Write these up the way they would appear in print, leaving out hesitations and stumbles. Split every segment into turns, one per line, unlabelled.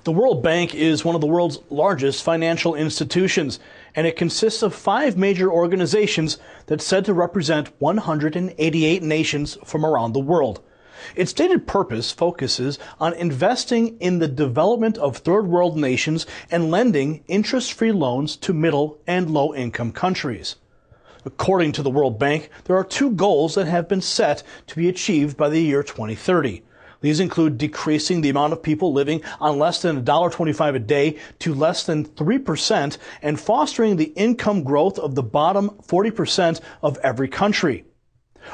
The World Bank is one of the world's largest financial institutions, and it consists of 5 major organizations that's said to represent 188 nations from around the world. Its stated purpose focuses on investing in the development of third world nations and lending interest-free loans to middle and low-income countries. According to the World Bank, there are 2 goals that have been set to be achieved by the year 2030. These include decreasing the amount of people living on less than $1.25 a day to less than 3% and fostering the income growth of the bottom 40% of every country.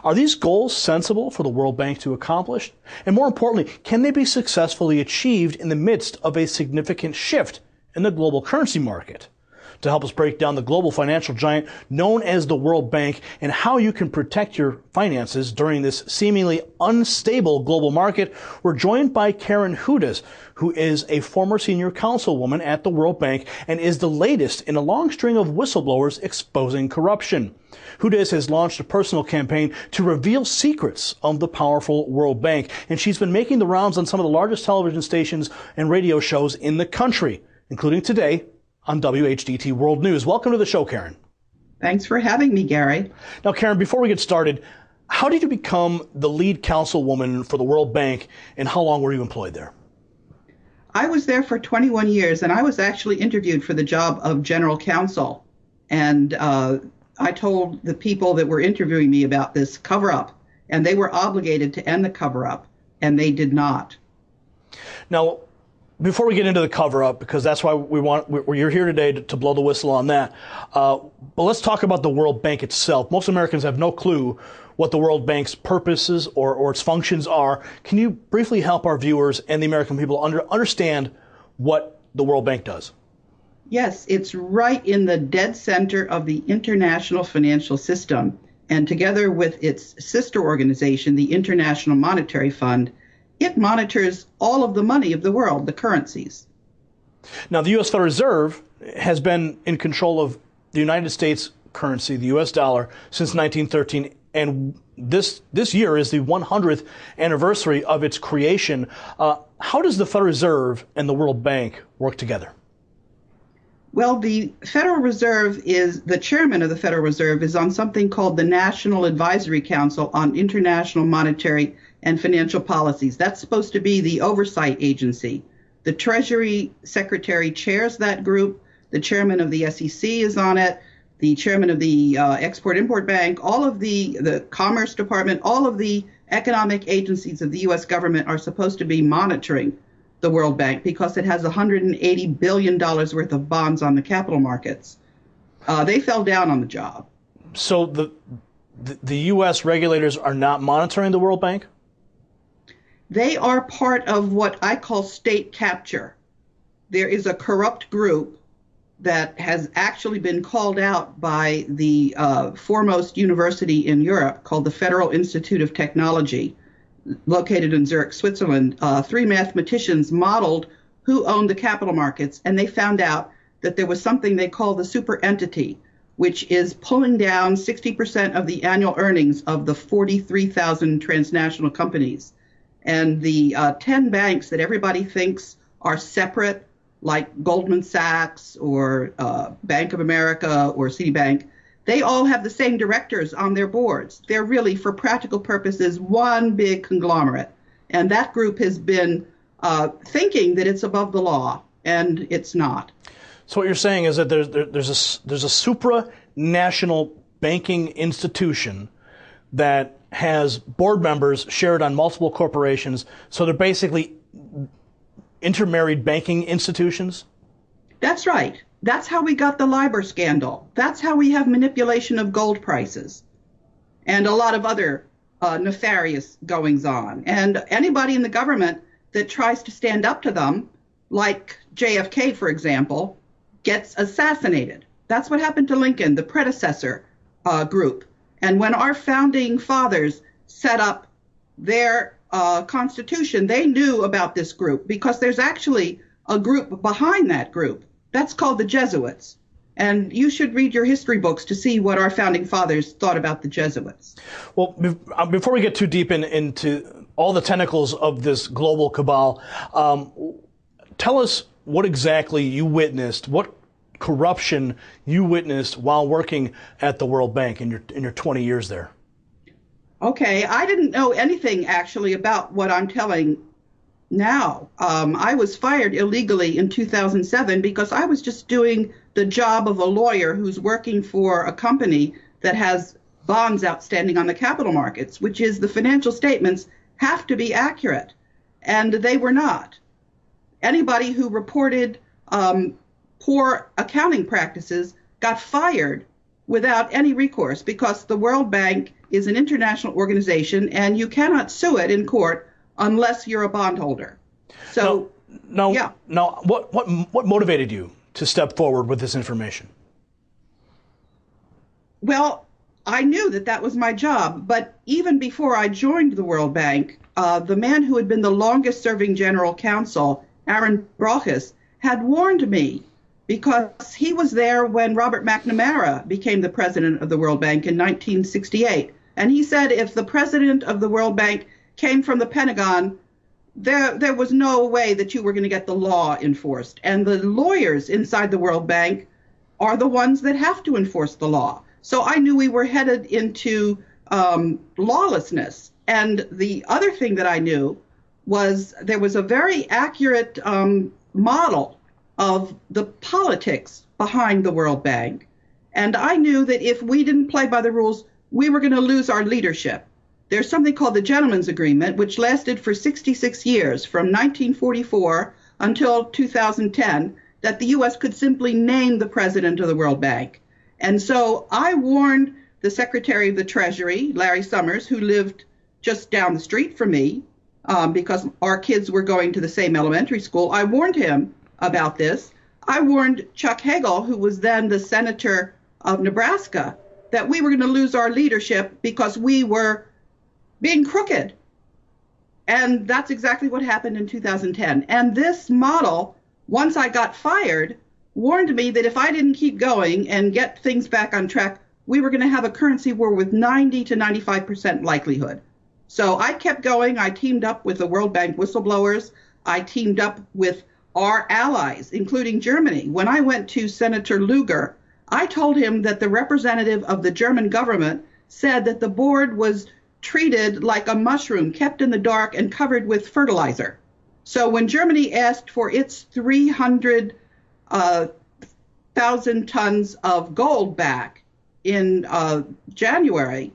Are these goals sensible for the World Bank to accomplish? And more importantly, can they be successfully achieved in the midst of a significant shift in the global currency market? To help us break down the global financial giant known as the World Bank and how you can protect your finances during this seemingly unstable global market, we're joined by Karen Hudes, who is a former senior councilwoman at the World Bank and is the latest in a long string of whistleblowers exposing corruption. Hudes has launched a personal campaign to reveal secrets of the powerful World Bank, and she's been making the rounds on some of the largest television stations and radio shows in the country, including today on WHDT World News. Welcome to the show, Karen.
Thanks for having me, Gary.
Now, Karen, before we get started, how did you become the lead councilwoman for the World Bank, and how long were you employed there?
I was there for 21 years, and I was actually interviewed for the job of general counsel. And I told the people that were interviewing me about this cover-up, and they were obligated to end the cover-up, and they did not.
Now, before we get into the cover-up, because that's why you're here today to blow the whistle on that, but let's talk about the World Bank itself. Most Americans have no clue what the World Bank's purposes or its functions are. Can you briefly help our viewers and the American people understand what the World Bank does?
Yes, it's right in the dead center of the international financial system, and together with its sister organization, the International Monetary Fund, it monitors all of the money of the world, the currencies.
Now, the U.S. Federal Reserve has been in control of the United States currency, the U.S. dollar, since 1913, and this year is the 100th anniversary of its creation. How does the Federal Reserve and the World Bank work together?
Well, the Federal Reserve the chairman of the Federal Reserve is on something called the National Advisory Council on International Monetary and Financial Policies. That's supposed to be the oversight agency. The Treasury Secretary chairs that group. The chairman of the SEC is on it. The chairman of the Export-Import Bank, all of the Commerce Department, all of the economic agencies of the U.S. government are supposed to be monitoring the World Bank because it has $180 billion worth of bonds on the capital markets. They fell down on the job.
So the U.S. regulators are not monitoring the World Bank?
They are part of what I call state capture. There is a corrupt group that has actually been called out by the foremost university in Europe called the Federal Institute of Technology, located in Zurich, Switzerland. 3 mathematicians modeled who owned the capital markets, and they found out that there was something they call the super entity, which is pulling down 60% of the annual earnings of the 43,000 transnational companies. And the 10 banks that everybody thinks are separate, like Goldman Sachs or Bank of America or Citibank, they all have the same directors on their boards. They're really, for practical purposes, one big conglomerate. And that group has been thinking that it's above the law, and it's not.
So what you're saying is that there's a supranational banking institution that has board members shared on multiple corporations, so they're basically intermarried banking institutions?
That's right. That's how we got the LIBOR scandal. That's how we have manipulation of gold prices and a lot of other nefarious goings on. And anybody in the government that tries to stand up to them, like JFK, for example, gets assassinated. That's what happened to Lincoln, the predecessor group. And when our founding fathers set up their Constitution, they knew about this group because there's actually a group behind that group. That's called the Jesuits. And you should read your history books to see what our founding fathers thought about the Jesuits.
Well, before we get too deep into all the tentacles of this global cabal, tell us what exactly you witnessed, what corruption you witnessed while working at the World Bank in your 20 years there.
Okay, I didn't know anything actually about what I'm telling now. I was fired illegally in 2007 because I was just doing the job of a lawyer who's working for a company that has bonds outstanding on the capital markets, which is the financial statements have to be accurate, and they were not. Anybody who reported poor accounting practices got fired without any recourse because the World Bank is an international organization and you cannot sue it in court unless you're a bondholder. So,
now, what motivated you to step forward with this information?
Well, I knew that that was my job, but even before I joined the World Bank, the man who had been the longest serving general counsel, Aaron Brockus, had warned me because he was there when Robert McNamara became the president of the World Bank in 1968. And he said if the president of the World Bank came from the Pentagon, there was no way that you were going to get the law enforced. And the lawyers inside the World Bank are the ones that have to enforce the law. So I knew we were headed into lawlessness. And the other thing that I knew was there was a very accurate model of the politics behind the World Bank. And I knew that if we didn't play by the rules, we were going to lose our leadership. There's something called the Gentleman's Agreement, which lasted for 66 years, from 1944 until 2010, that the U.S. could simply name the president of the World Bank. And so I warned the Secretary of the Treasury, Larry Summers, who lived just down the street from me, because our kids were going to the same elementary school. I warned him about this. I warned Chuck Hagel, who was then the senator of Nebraska, that we were going to lose our leadership because we were being crooked. And that's exactly what happened in 2010. And this model, once I got fired, warned me that if I didn't keep going and get things back on track, we were going to have a currency war with 90 to 95% likelihood. So I kept going. I teamed up with the World Bank whistleblowers. I teamed up with our allies, including Germany. When I went to Senator Lugar, I told him that the representative of the German government said that the board was treated like a mushroom, kept in the dark and covered with fertilizer. So when Germany asked for its 300,000 tons of gold back in January,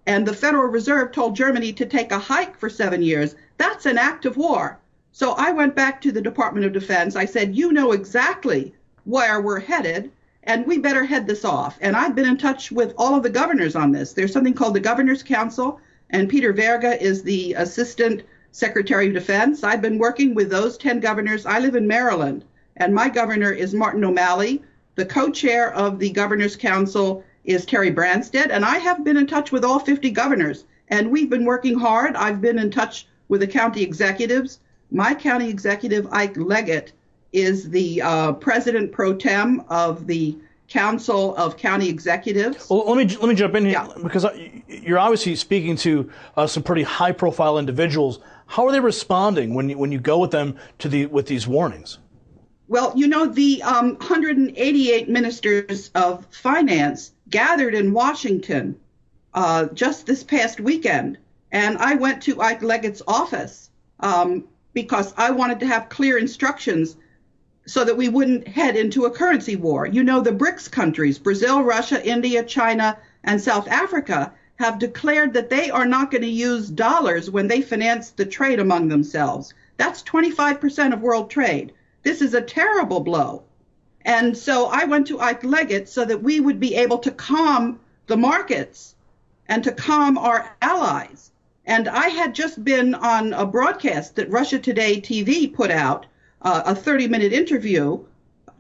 and the Federal Reserve told Germany to take a hike for 7 years, that's an act of war. So I went back to the Department of Defense. I said, you know exactly where we're headed, and we better head this off. And I've been in touch with all of the governors on this. There's something called the Governor's Council, and Peter Verga is the Assistant Secretary of Defense. I've been working with those 10 governors. I live in Maryland, and my governor is Martin O'Malley. The co-chair of the Governor's Council is Terry Branstad, and I have been in touch with all 50 governors, and we've been working hard. I've been in touch with the county executives. My county executive, Ike Leggett, is the president pro tem of the Council of County Executives.
Well, let me jump in here, because you're obviously speaking to some pretty high-profile individuals. How are they responding when you go with them with these warnings?
Well, you know, the 188 ministers of finance gathered in Washington just this past weekend, and I went to Ike Leggett's office because I wanted to have clear instructions so that we wouldn't head into a currency war. You know, the BRICS countries, Brazil, Russia, India, China, and South Africa, have declared that they are not going to use dollars when they finance the trade among themselves. That's 25% of world trade. This is a terrible blow. And so I went to Ike Leggett so that we would be able to calm the markets and to calm our allies. And I had just been on a broadcast that Russia Today TV put out, a 30-minute interview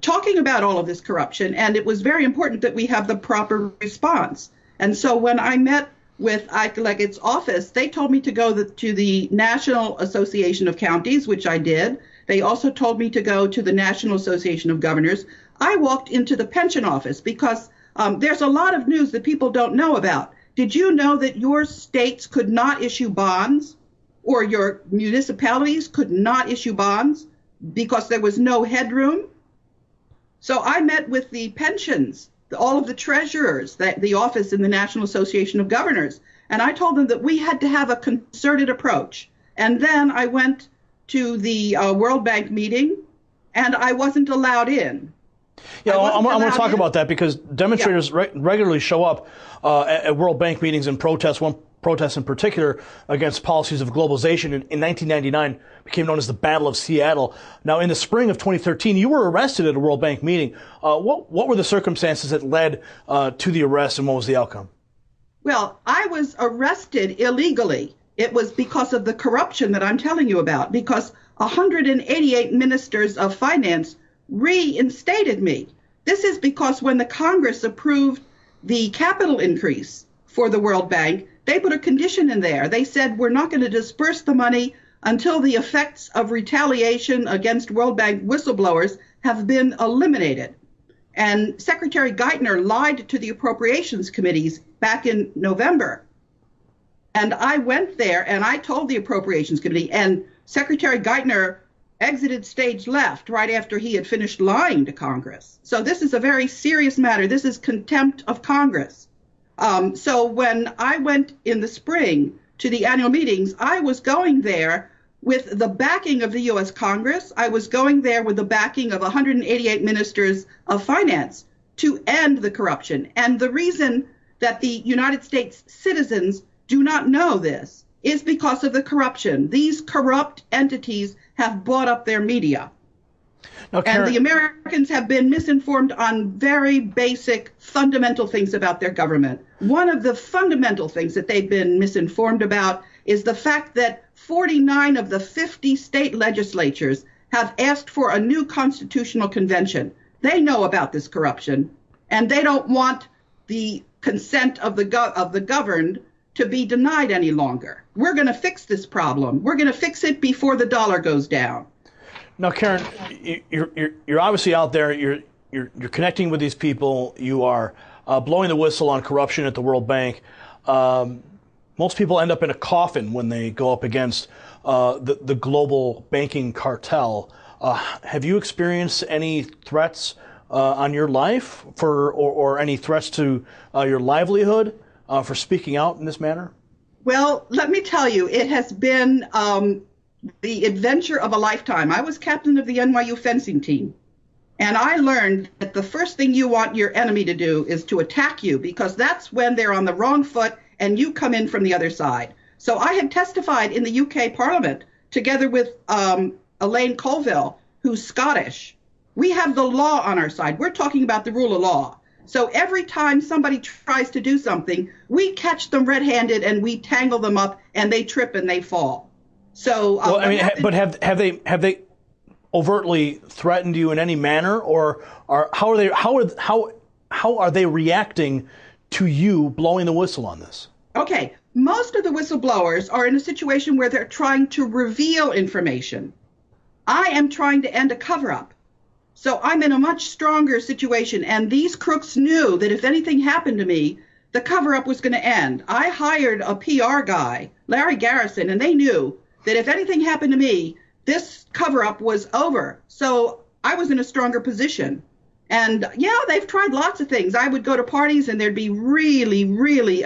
talking about all of this corruption. And it was very important that we have the proper response. And so when I met with Ike Leggett's office, they told me to go to the National Association of Counties, which I did. They also told me to go to the National Association of Governors. I walked into the pension office because there's a lot of news that people don't know about. Did you know that your states could not issue bonds, or your municipalities could not issue bonds because there was no headroom. So I met with the pensions, all of the treasurers, the office in the National Association of Governors, and I told them that we had to have a concerted approach. And then I went to the World Bank meeting, and I wasn't allowed in.
Yeah, I want to talk about that because demonstrators regularly show up at World Bank meetings and protest. One protest in particular against policies of globalization in 1999 became known as the Battle of Seattle. Now, in the spring of 2013, you were arrested at a World Bank meeting. What were the circumstances that led to the arrest, and what was the outcome?
Well, I was arrested illegally. It was because of the corruption that I'm telling you about, because 188 ministers of finance reinstated me. This is because when the Congress approved the capital increase for the World Bank, they put a condition in there. They said, we're not going to disperse the money until the effects of retaliation against World Bank whistleblowers have been eliminated. And Secretary Geithner lied to the appropriations committees back in November. And I went there and I told the appropriations committee, and Secretary Geithner exited stage left right after he had finished lying to Congress. So this is a very serious matter. This is contempt of Congress. So when I went in the spring to the annual meetings, I was going there with the backing of the U.S. Congress. I was going there with the backing of 188 ministers of finance to end the corruption. And the reason that the United States citizens do not know this is because of the corruption. These corrupt entities have bought up their media.
Now, Karen,
and the Americans have been misinformed on very basic, fundamental things about their government. One of the fundamental things that they've been misinformed about is the fact that 49 of the 50 state legislatures have asked for a new constitutional convention. They know about this corruption, and they don't want the consent of the governed to be denied any longer. We're going to fix this problem. We're going to fix it before the dollar goes down.
Now, Karen, you're obviously out there. You're connecting with these people. You are blowing the whistle on corruption at the World Bank. Most people end up in a coffin when they go up against the global banking cartel. Have you experienced any threats on your life or any threats to your livelihood for speaking out in this manner?
Well, let me tell you, it has been the adventure of a lifetime. I was captain of the NYU fencing team, and I learned that the first thing you want your enemy to do is to attack you, because that's when they're on the wrong foot and you come in from the other side. So I have testified in the UK Parliament together with Elaine Colville, who's Scottish. We have the law on our side. We're talking about the rule of law. So every time somebody tries to do something, we catch them red-handed and we tangle them up and they trip and they fall. So,
well, I mean, but have they overtly threatened you in any manner, or how are they reacting to you blowing the whistle on this?
Okay, most of the whistleblowers are in a situation where they're trying to reveal information. I am trying to end a cover-up. So I'm in a much stronger situation, and these crooks knew that if anything happened to me, the cover-up was going to end. I hired a PR guy, Larry Garrison, and they knew that if anything happened to me, this cover-up was over. So I was in a stronger position. And yeah, they've tried lots of things. I would go to parties and there'd be really, really